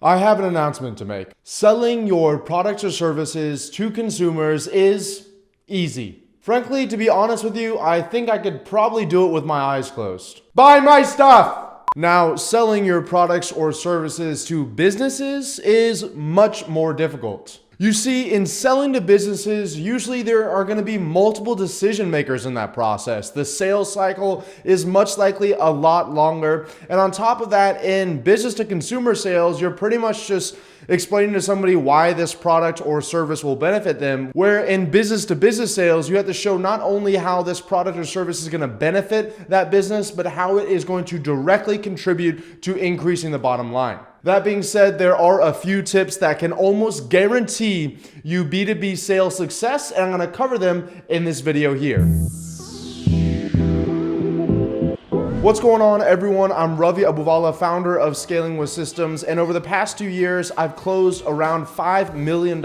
I have an announcement to make. Selling your products or services to consumers is easy. Frankly, to be honest with you, I think I could probably do it with my eyes closed. Buy my stuff! Now, selling your products or services to businesses is much more difficult. You see, in selling to businesses, usually there are going to be multiple decision makers in that process. The sales cycle is much likely a lot longer. And on top of that, in business to consumer sales, you're pretty much just explaining to somebody why this product or service will benefit them. Where in business to business sales, you have to show not only how this product or service is going to benefit that business, but how it is going to directly contribute to increasing the bottom line. That being said, there are a few tips that can almost guarantee you B2B sales success, and I'm going to cover them in this video here. What's going on, everyone? I'm Ravi Abuvala, founder of Scaling with Systems, and over the past 2 years, I've closed around $5 million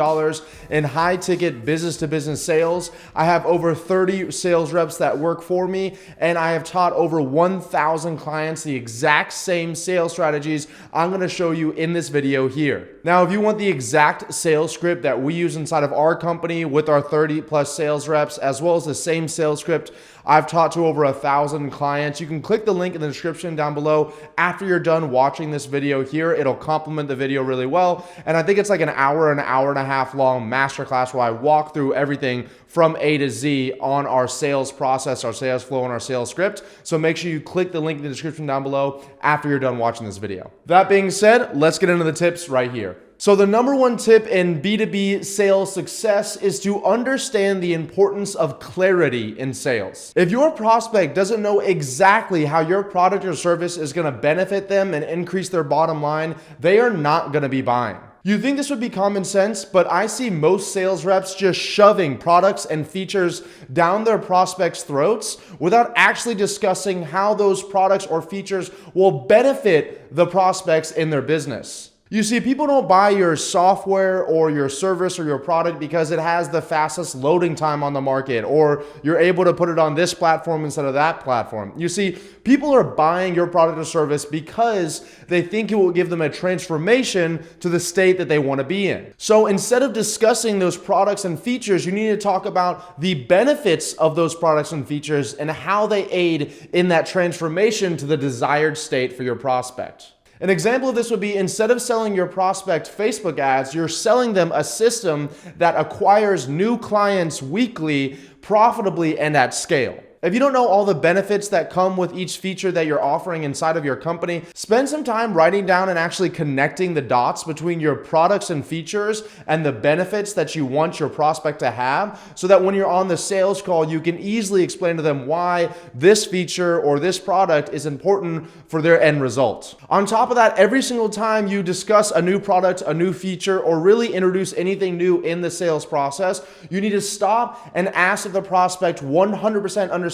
in high-ticket business-to-business sales. I have over 30 sales reps that work for me, and I have taught over 1,000 clients the exact same sales strategies I'm going to show you in this video here. Now, if you want the exact sales script that we use inside of our company with our 30+ sales reps, as well as the same sales script I've taught to over 1,000 clients, you can click the link in the description down below. After you're done watching this video here, it'll complement the video really well. And I think it's like an hour and a half long masterclass where I walk through everything from A to Z on our sales process, our sales flow, and our sales script. So make sure you click the link in the description down below after you're done watching this video. That being said, let's get into the tips right here. So the number one tip in B2B sales success is to understand the importance of clarity in sales. If your prospect doesn't know exactly how your product or service is going to benefit them and increase their bottom line, they are not going to be buying. You think this would be common sense, but I see most sales reps just shoving products and features down their prospects' throats without actually discussing how those products or features will benefit the prospects in their business. You see, people don't buy your software or your service or your product because it has the fastest loading time on the market, or you're able to put it on this platform instead of that platform. You see, people are buying your product or service because they think it will give them a transformation to the state that they want to be in. So instead of discussing those products and features, you need to talk about the benefits of those products and features and how they aid in that transformation to the desired state for your prospect. An example of this would be, instead of selling your prospect Facebook ads, you're selling them a system that acquires new clients weekly, profitably, and at scale. If you don't know all the benefits that come with each feature that you're offering inside of your company, spend some time writing down and actually connecting the dots between your products and features and the benefits that you want your prospect to have, so that when you're on the sales call, you can easily explain to them why this feature or this product is important for their end result. On top of that, every single time you discuss a new product, a new feature, or really introduce anything new in the sales process, you need to stop and ask if the prospect 100% understands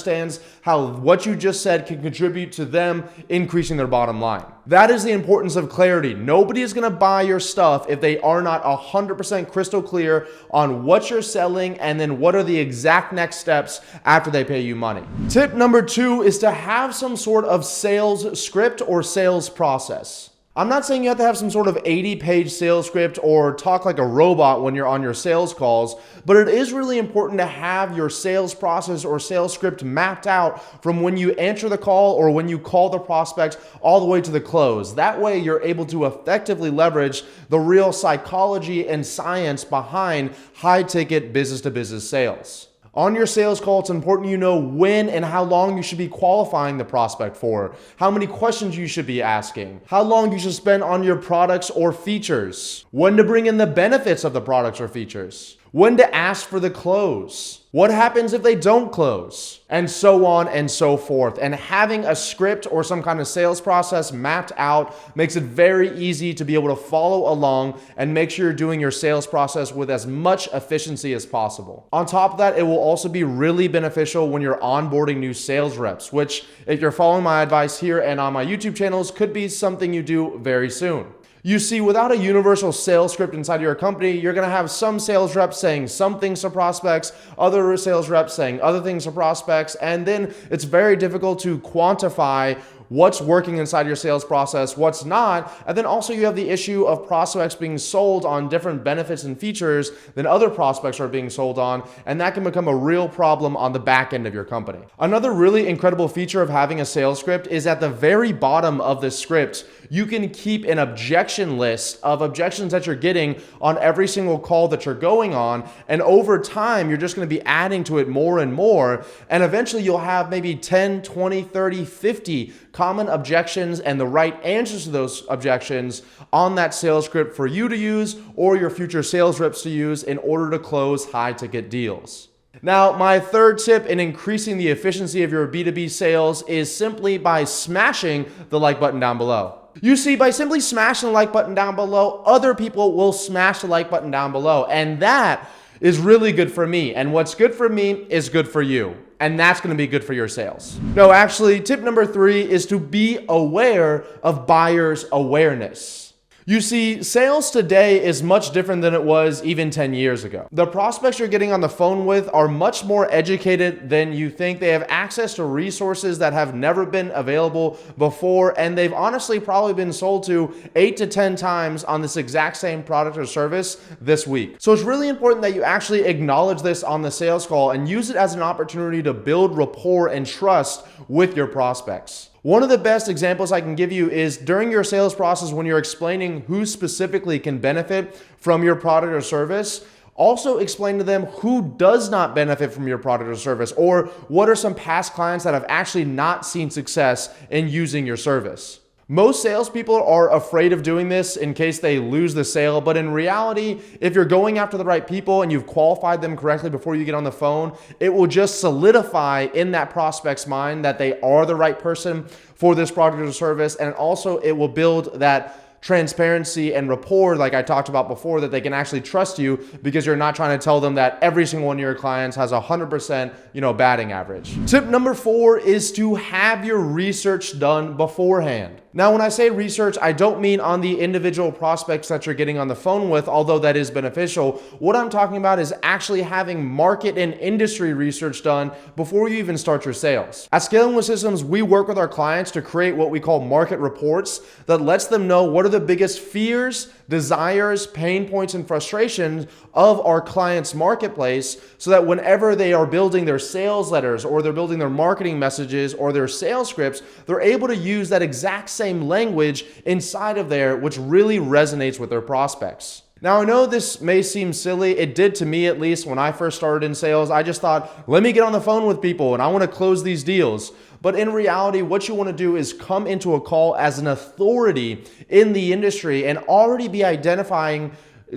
how what you just said can contribute to them increasing their bottom line. That is the importance of clarity. Nobody is going to buy your stuff if they are not 100% crystal clear on what you're selling and then what are the exact next steps after they pay you money. Tip number 2 is to have some sort of sales script or sales process. I'm not saying you have to have some sort of 80-page sales script or talk like a robot when you're on your sales calls, but it is really important to have your sales process or sales script mapped out from when you answer the call or when you call the prospect all the way to the close. That way you're able to effectively leverage the real psychology and science behind high-ticket business-to-business sales. On your sales call, it's important you know when and how long you should be qualifying the prospect for, how many questions you should be asking, how long you should spend on your products or features, when to bring in the benefits of the products or features, when to ask for the close, what happens if they don't close, and so on and so forth. And having a script or some kind of sales process mapped out makes it very easy to be able to follow along and make sure you're doing your sales process with as much efficiency as possible. On top of that, it will also be really beneficial when you're onboarding new sales reps, which, if you're following my advice here and on my YouTube channels, could be something you do very soon. You see, without a universal sales script inside your company, you're going to have some sales reps saying some things to prospects, other sales reps saying other things to prospects, and then it's very difficult to quantify what's working inside your sales process, what's not. And then also you have the issue of prospects being sold on different benefits and features than other prospects are being sold on. And that can become a real problem on the back end of your company. Another really incredible feature of having a sales script is at the very bottom of the script, you can keep an objection list of objections that you're getting on every single call that you're going on. And over time, you're just going to be adding to it more and more. And eventually you'll have maybe 10, 20, 30, 50 common objections and the right answers to those objections on that sales script for you to use or your future sales reps to use in order to close high ticket deals. Now, my third tip in increasing the efficiency of your B2B sales is simply by smashing the like button down below. You see, by simply smashing the like button down below, other people will smash the like button down below. And that is really good for me. And what's good for me is good for you. And that's going to be good for your sales. No, actually, tip number 3 is to be aware of buyer's awareness. You see, sales today is much different than it was even 10 years ago. The prospects you're getting on the phone with are much more educated than you think. They have access to resources that have never been available before, and they've honestly probably been sold to 8 to 10 times on this exact same product or service this week. So it's really important that you actually acknowledge this on the sales call and use it as an opportunity to build rapport and trust with your prospects. One of the best examples I can give you is during your sales process when you're explaining who specifically can benefit from your product or service. Also explain to them who does not benefit from your product or service, or what are some past clients that have actually not seen success in using your service. Most salespeople are afraid of doing this in case they lose the sale, but in reality, if you're going after the right people and you've qualified them correctly before you get on the phone, it will just solidify in that prospect's mind that they are the right person for this product or service, and also it will build that transparency and rapport, like I talked about before, that they can actually trust you because you're not trying to tell them that every single one of your clients has 100%, batting average. Tip number 4 is to have your research done beforehand. Now, when I say research, I don't mean on the individual prospects that you're getting on the phone with, although that is beneficial. What I'm talking about is actually having market and industry research done before you even start your sales. At Scaling with Systems, we work with our clients to create what we call market reports that lets them know what are the biggest fears, desires, pain points, and frustrations of our clients' marketplace, so that whenever they are building their sales letters or they're building their marketing messages or their sales scripts, they're able to use that exact same language inside of there, which really resonates with their prospects. Now, I know this may seem silly. It did to me, at least, when I first started in sales. I just thought, let me get on the phone with people and I want to close these deals. But in reality, what you want to do is come into a call as an authority in the industry and already be identifying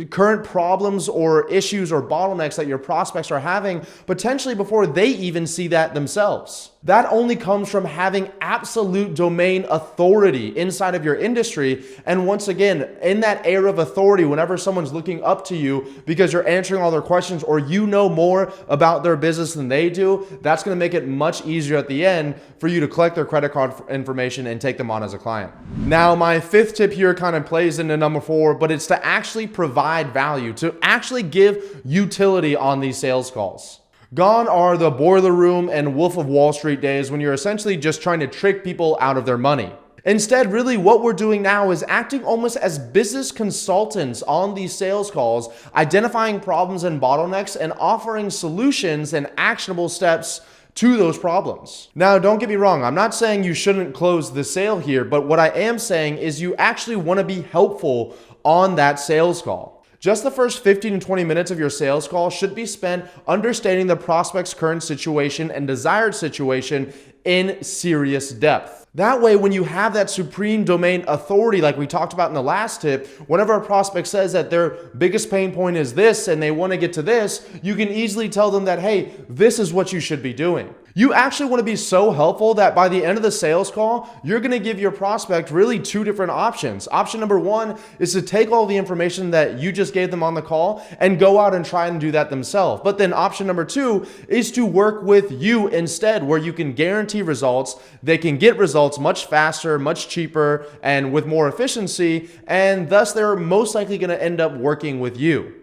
current problems or issues or bottlenecks that your prospects are having, potentially before they even see that themselves. That only comes from having absolute domain authority inside of your industry. And once again, in that air of authority, whenever someone's looking up to you because you're answering all their questions or you know more about their business than they do, that's going to make it much easier at the end for you to collect their credit card information and take them on as a client. Now, my 5th tip here kind of plays into number 4, but it's to actually provide value, to actually give utility on these sales calls. Gone are the boiler room and Wolf of Wall Street days when you're essentially just trying to trick people out of their money. Instead, really what we're doing now is acting almost as business consultants on these sales calls, identifying problems and bottlenecks and offering solutions and actionable steps to those problems. Now, don't get me wrong. I'm not saying you shouldn't close the sale here, but what I am saying is you actually want to be helpful on that sales call. Just the first 15 to 20 minutes of your sales call should be spent understanding the prospect's current situation and desired situation in serious depth. That way, when you have that supreme domain authority, like we talked about in the last tip, whenever a prospect says that their biggest pain point is this and they want to get to this, you can easily tell them that, hey, this is what you should be doing. You actually want to be so helpful that by the end of the sales call, you're going to give your prospect really 2 different options. Option number 1 is to take all the information that you just gave them on the call and go out and try and do that themselves. But then option number 2 is to work with you instead, where you can guarantee results. They can get results much faster, much cheaper, and with more efficiency, and thus they're most likely going to end up working with you.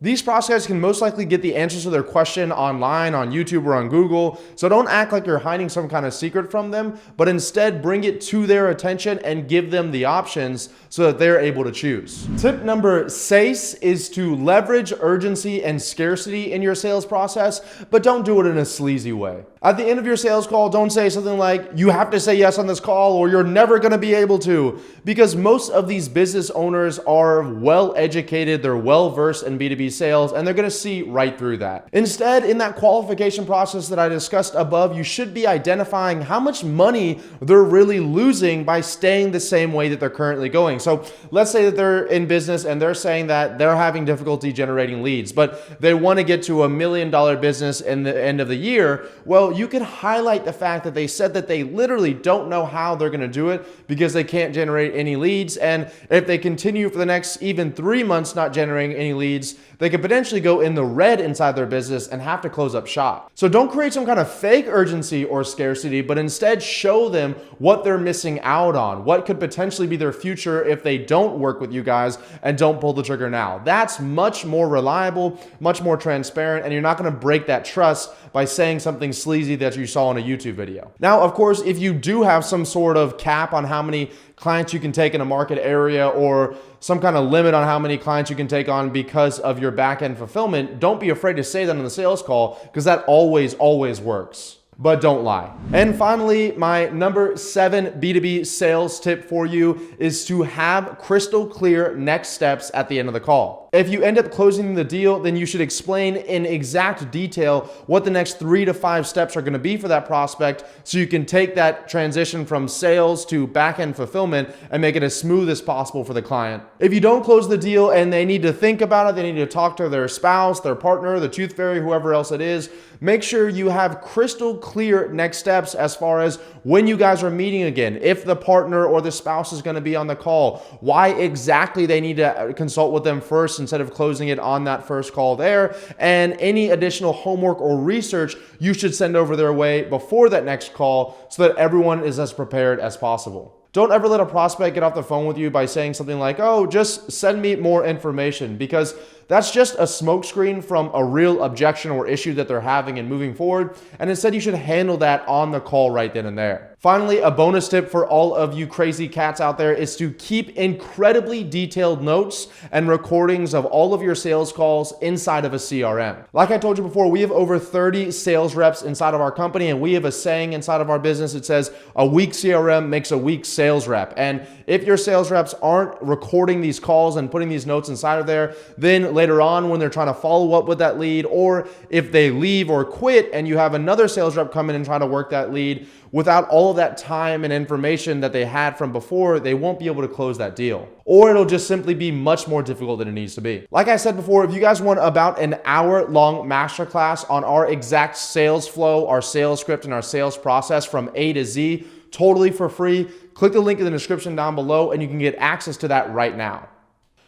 These prospects can most likely get the answers to their question online, on YouTube, or on Google. So don't act like you're hiding some kind of secret from them, but instead bring it to their attention and give them the options so that they're able to choose. Tip number 6 is to leverage urgency and scarcity in your sales process, but don't do it in a sleazy way. At the end of your sales call, don't say something like, you have to say yes on this call or you're never going to be able to, because most of these business owners are well educated, they're well versed in B2B sales, and they're going to see right through that. Instead, in that qualification process that I discussed above, you should be identifying how much money they're really losing by staying the same way that they're currently going. So let's say that they're in business and they're saying that they're having difficulty generating leads, but they want to get to $1 million business in the end of the year. Well, you can highlight the fact that they said that they literally don't know how they're going to do it because they can't generate any leads. And if they continue for the next even 3 months not generating any leads, they could potentially go in the red inside their business and have to close up shop. So don't create some kind of fake urgency or scarcity, but instead show them what they're missing out on, what could potentially be their future if they don't work with you guys and don't pull the trigger now. That's much more reliable, much more transparent, and you're not going to break that trust by saying something sleazy that you saw in a YouTube video. Now, of course, if you do have some sort of cap on how many clients you can take in a market area or some kind of limit on how many clients you can take on because of your back-end fulfillment, don't be afraid to say that on the sales call, because that always works. But don't lie. And finally, my number 7 B2B sales tip for you is to have crystal clear next steps at the end of the call. If you end up closing the deal, then you should explain in exact detail what the next 3 to 5 steps are going to be for that prospect, so you can take that transition from sales to back-end fulfillment and make it as smooth as possible for the client. If you don't close the deal and they need to think about it, they need to talk to their spouse, their partner, the tooth fairy, whoever else it is, make sure you have crystal clear next steps as far as when you guys are meeting again, if the partner or the spouse is going to be on the call, why exactly they need to consult with them first instead of closing it on that first call there, and any additional homework or research you should send over their way before that next call so that everyone is as prepared as possible. Don't ever let a prospect get off the phone with you by saying something like, oh, just send me more information, because that's just a smokescreen from a real objection or issue that they're having and moving forward. And instead, you should handle that on the call right then and there. Finally, a bonus tip for all of you crazy cats out there is to keep incredibly detailed notes and recordings of all of your sales calls inside of a CRM. Like I told you before, we have over 30 sales reps inside of our company, and we have a saying inside of our business. It says a weak CRM makes a weak sales rep. And if your sales reps aren't recording these calls and putting these notes inside of there, then later on when they're trying to follow up with that lead, or if they leave or quit and you have another sales rep come in and try to work that lead, without all of that time and information that they had from before, they won't be able to close that deal. Or it'll just simply be much more difficult than it needs to be. Like I said before, if you guys want about an hour-long masterclass on our exact sales flow, our sales script, and our sales process from A to Z, totally for free, click the link in the description down below and you can get access to that right now.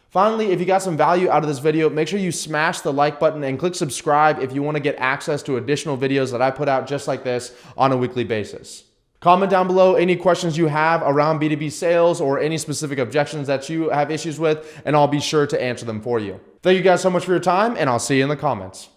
Finally, if you got some value out of this video, make sure you smash the like button and click subscribe if you want to get access to additional videos that I put out just like this on a weekly basis. Comment down below any questions you have around B2B sales or any specific objections that you have issues with, and I'll be sure to answer them for you. Thank you guys so much for your time, and I'll see you in the comments.